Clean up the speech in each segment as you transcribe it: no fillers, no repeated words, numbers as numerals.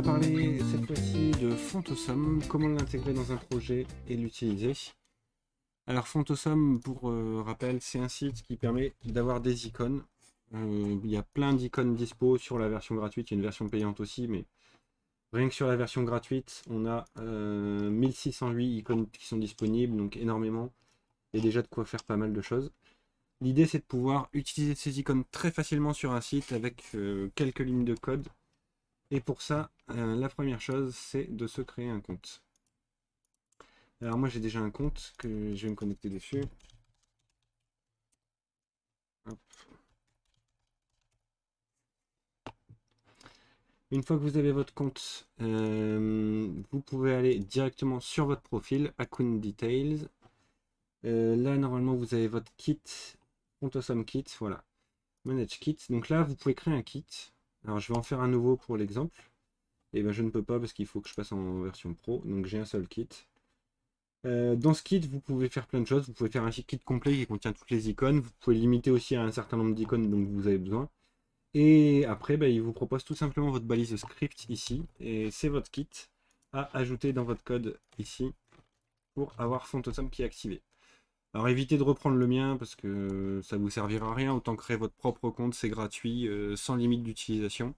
parler cette fois-ci de Fontosum, comment l'intégrer dans un projet et l'utiliser. Alors Fontosum, pour rappel, c'est un site qui permet d'avoir des icônes. Il y a plein d'icônes dispo sur la version gratuite, il y a une version payante aussi, mais rien que sur la version gratuite, on a 1608 icônes qui sont disponibles, donc énormément. Il y a déjà de quoi faire pas mal de choses. L'idée, c'est de pouvoir utiliser ces icônes très facilement sur un site avec quelques lignes de code. Et pour ça, la première chose, c'est de se créer un compte. Alors moi, j'ai déjà un compte que je vais me connecter dessus. Hop. Une fois que vous avez votre compte, vous pouvez aller directement sur votre profil, Account Details. Là, normalement, vous avez votre kit, Fontosum Kit, voilà. Manage Kit. Donc là, vous pouvez créer un kit. Alors, je vais en faire un nouveau pour l'exemple. Et ben, je ne peux pas parce qu'il faut que je passe en version pro. Donc, j'ai un seul kit. Dans ce kit, vous pouvez faire plein de choses. Vous pouvez faire un kit complet qui contient toutes les icônes. Vous pouvez limiter aussi à un certain nombre d'icônes dont vous avez besoin. Et après, il vous propose tout simplement votre balise de script ici. Et c'est votre kit à ajouter dans votre code ici pour avoir Fontosum qui est activé. Alors évitez de reprendre le mien parce que ça vous servira à rien. Autant créer votre propre compte, c'est gratuit, sans limite d'utilisation.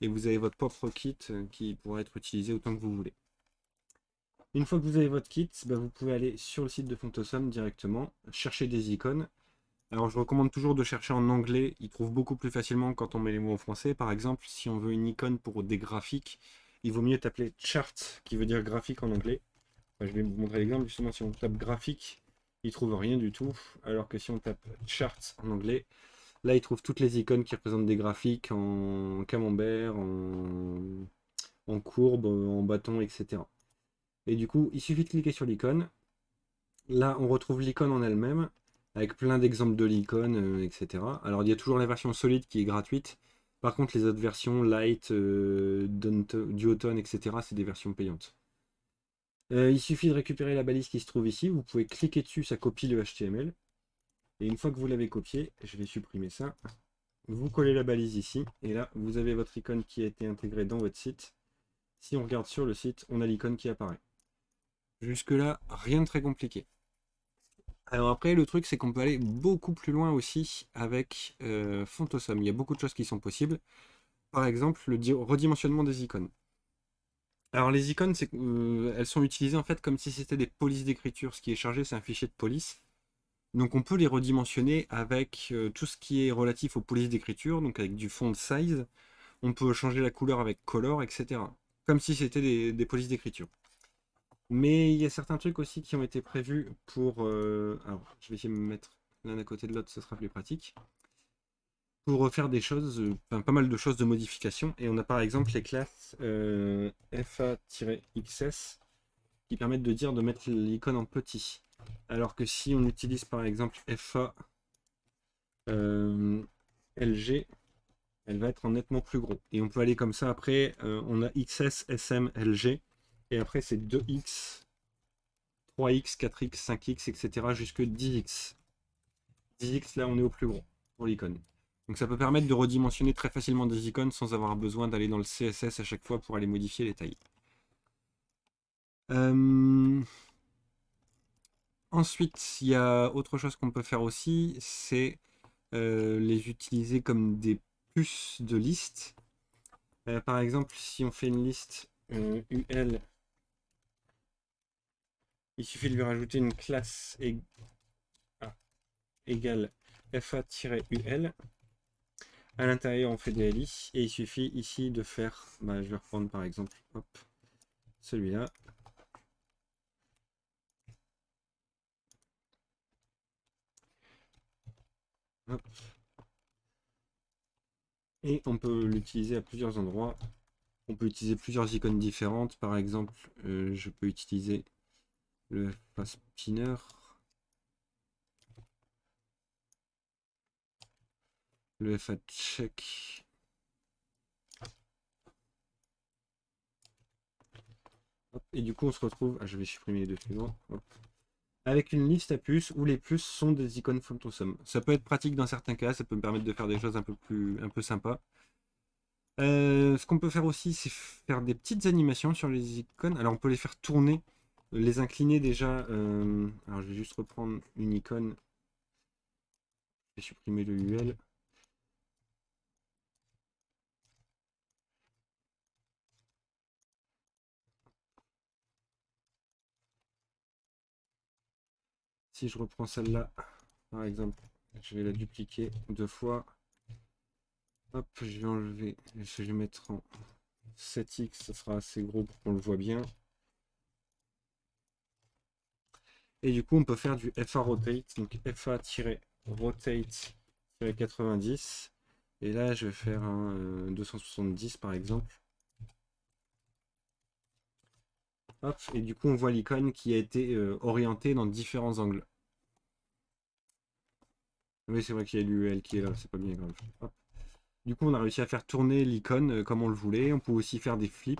Et vous avez votre propre kit qui pourra être utilisé autant que vous voulez. Une fois que vous avez votre kit, vous pouvez aller sur le site de Fontosum directement, chercher des icônes. Alors je recommande toujours de chercher en anglais, il trouve beaucoup plus facilement quand on met les mots en français. Par exemple, si on veut une icône pour des graphiques, il vaut mieux taper chart, qui veut dire graphique en anglais. Je vais vous montrer l'exemple, justement si on tape graphique, il trouve rien du tout. Alors que si on tape chart en anglais, là il trouve toutes les icônes qui représentent des graphiques en camembert, en courbe, en bâton, etc. Et du coup, il suffit de cliquer sur l'icône. Là, on retrouve l'icône en elle-même, avec plein d'exemples de l'icône, etc. Alors, il y a toujours la version solide qui est gratuite. Par contre, les autres versions, Light, Duotone, etc., c'est des versions payantes. Il suffit de récupérer la balise qui se trouve ici. Vous pouvez cliquer dessus, ça copie le HTML. Et une fois que vous l'avez copié, je vais supprimer ça. Vous collez la balise ici. Et là, vous avez votre icône qui a été intégrée dans votre site. Si on regarde sur le site, on a l'icône qui apparaît. Jusque-là, rien de très compliqué. Alors après, le truc, c'est qu'on peut aller beaucoup plus loin aussi avec Fontosum. Il y a beaucoup de choses qui sont possibles. Par exemple, le redimensionnement des icônes. Alors les icônes, elles sont utilisées en fait comme si c'était des polices d'écriture. Ce qui est chargé, c'est un fichier de police. Donc on peut les redimensionner avec tout ce qui est relatif aux polices d'écriture, donc avec du font size. On peut changer la couleur avec color, etc. Comme si c'était des polices d'écriture. Mais il y a certains trucs aussi qui ont été prévus pour... alors, je vais essayer de me mettre l'un à côté de l'autre, ce sera plus pratique. Pour faire des choses, pas mal de choses de modification. Et on a par exemple les classes FA-XS qui permettent de dire de mettre l'icône en petit. Alors que si on utilise par exemple FA LG, elle va être en nettement plus gros. Et on peut aller comme ça après, on a XS, SM, LG. Et après c'est 2X, 3X, 4X, 5X, etc. jusque 10X. 10X, là, on est au plus gros pour l'icône. Donc ça peut permettre de redimensionner très facilement des icônes sans avoir besoin d'aller dans le CSS à chaque fois pour aller modifier les tailles. Ensuite, il y a autre chose qu'on peut faire aussi, c'est les utiliser comme des puces de liste. Par exemple, si on fait une liste UL, il suffit de lui rajouter une classe égale FA-UL. À l'intérieur, on fait des LI et il suffit ici de faire, je vais reprendre par exemple, hop, celui-là. Et on peut l'utiliser à plusieurs endroits. On peut utiliser plusieurs icônes différentes. Par exemple, je peux utiliser le FA Spinner. Le FA Check. Et du coup, on se retrouve, je vais supprimer les deux suivants, avec une liste à puces où les puces sont des icônes Fontosum. Ça peut être pratique dans certains cas, ça peut me permettre de faire des choses un peu sympas. Ce qu'on peut faire aussi, c'est faire des petites animations sur les icônes. Alors on peut les faire tourner, les incliner déjà. Alors je vais juste reprendre une icône. Je vais supprimer le UL. Si je reprends celle-là, par exemple, je vais la dupliquer 2 fois. Hop, je vais enlever, je vais mettre en 7x, ça sera assez gros pour qu'on le voit bien. Et du coup, on peut faire du FA rotate, donc FA-rotate-90. Et là, je vais faire un 270 par exemple. Hop, et du coup, on voit l'icône qui a été orientée dans différents angles. Oui, c'est vrai qu'il y a l'UL qui est là, c'est pas bien grave. Hop. Du coup, on a réussi à faire tourner l'icône comme on le voulait. On peut aussi faire des flips.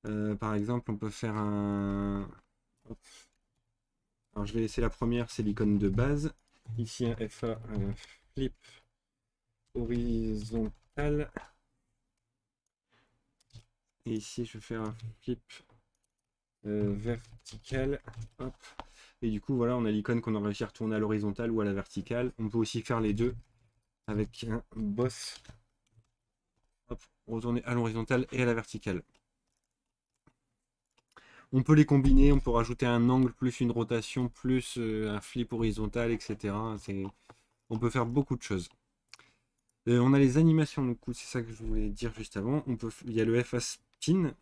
Par exemple, on peut faire un... Hop. Alors, je vais laisser la première, c'est l'icône de base. Ici, un FA, un flip horizontal. Et ici, je vais faire un flip vertical. Hop. Et du coup, voilà, on a l'icône qu'on a réussi à retourner à l'horizontale ou à la verticale. On peut aussi faire les deux avec un boss. Hop, retourner à l'horizontale et à la verticale. On peut les combiner, on peut rajouter un angle plus une rotation plus un flip horizontal, etc. On peut faire beaucoup de choses. On a les animations, du coup, c'est ça que je voulais dire juste avant. Il y a le FA spin.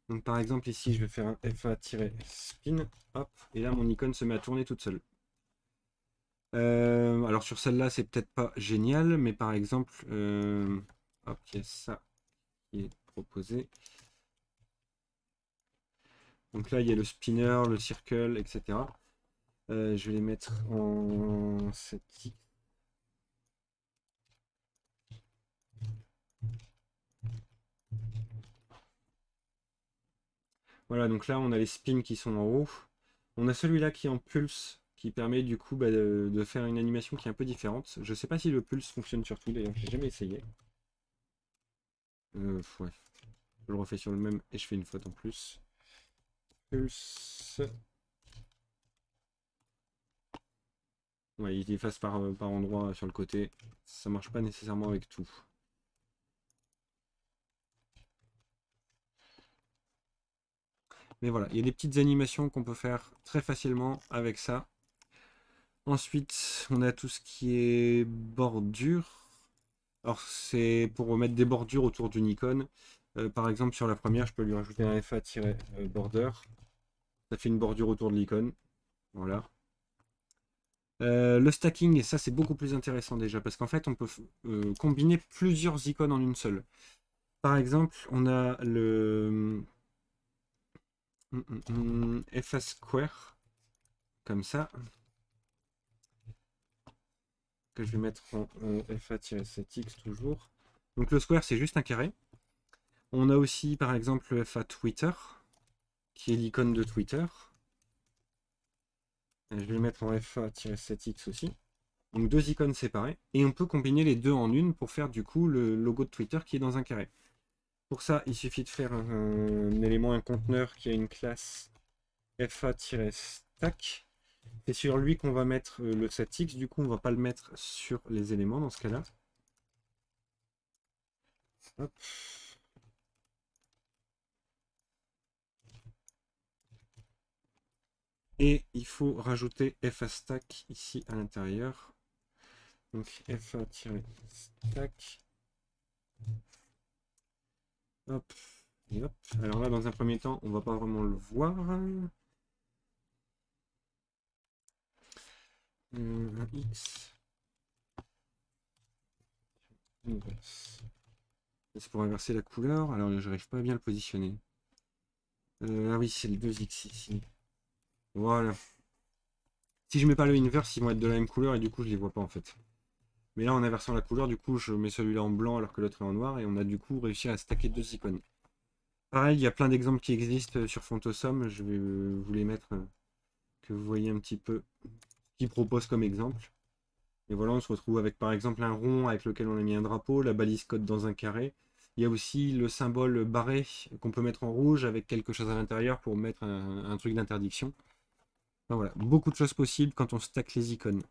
Donc par exemple ici, je vais faire un FA-spin. Hop, et là mon icône se met à tourner toute seule. Alors sur celle-là, c'est peut-être pas génial, mais par exemple, hop, il y a ça qui est proposé. Donc là, il y a le spinner, le circle, etc. Je vais les mettre en 7x. Voilà, donc là, on a les spins qui sont en haut. On a celui-là qui est en pulse, qui permet du coup de faire une animation qui est un peu différente. Je sais pas si le pulse fonctionne sur tout, d'ailleurs, j'ai jamais essayé. Ouais. Je le refais sur le même et je fais une faute en plus. Pulse. Ouais, il efface par endroit sur le côté. Ça marche pas nécessairement avec tout. Mais voilà, il y a des petites animations qu'on peut faire très facilement avec ça. Ensuite, on a tout ce qui est bordure. Alors, c'est pour mettre des bordures autour d'une icône. Par exemple, sur la première, je peux lui rajouter un FA-border. Ça fait une bordure autour de l'icône. Voilà. Le stacking, et ça c'est beaucoup plus intéressant déjà, parce qu'en fait on peut combiner plusieurs icônes en une seule. Par exemple, on a le FA Square, comme ça, que je vais mettre en FA-7x toujours. Donc le square c'est juste un carré. On a aussi par exemple le FA Twitter, qui est l'icône de Twitter. Et je vais le mettre en FA-7x aussi. Donc deux icônes séparées. Et on peut combiner les deux en une pour faire du coup le logo de Twitter qui est dans un carré. Pour ça, il suffit de faire un élément, un conteneur qui a une classe FA-stack. C'est sur lui qu'on va mettre le 7x. Du coup, on ne va pas le mettre sur les éléments dans ce cas-là. Hop. Et il faut rajouter FA-stack ici à l'intérieur. Donc FA-stack. Hop. Et hop. Alors là, dans un premier temps, on ne va pas vraiment le voir. Un X. C'est pour inverser la couleur. Alors, je n'arrive pas à bien le positionner. Ah oui, c'est le 2X ici. Voilà. Si je mets pas le inverse, ils vont être de la même couleur et du coup, je les vois pas en fait. Mais là, en inversant la couleur, du coup, je mets celui-là en blanc alors que l'autre est en noir et on a du coup réussi à stacker deux icônes. Pareil, il y a plein d'exemples qui existent sur Fontosum. Je vais vous les mettre, que vous voyez un petit peu ce qu'ils proposent comme exemple. Et voilà, on se retrouve avec par exemple un rond avec lequel on a mis un drapeau, la balise code dans un carré. Il y a aussi le symbole barré qu'on peut mettre en rouge avec quelque chose à l'intérieur pour mettre un truc d'interdiction. Enfin, voilà, beaucoup de choses possibles quand on stack les icônes.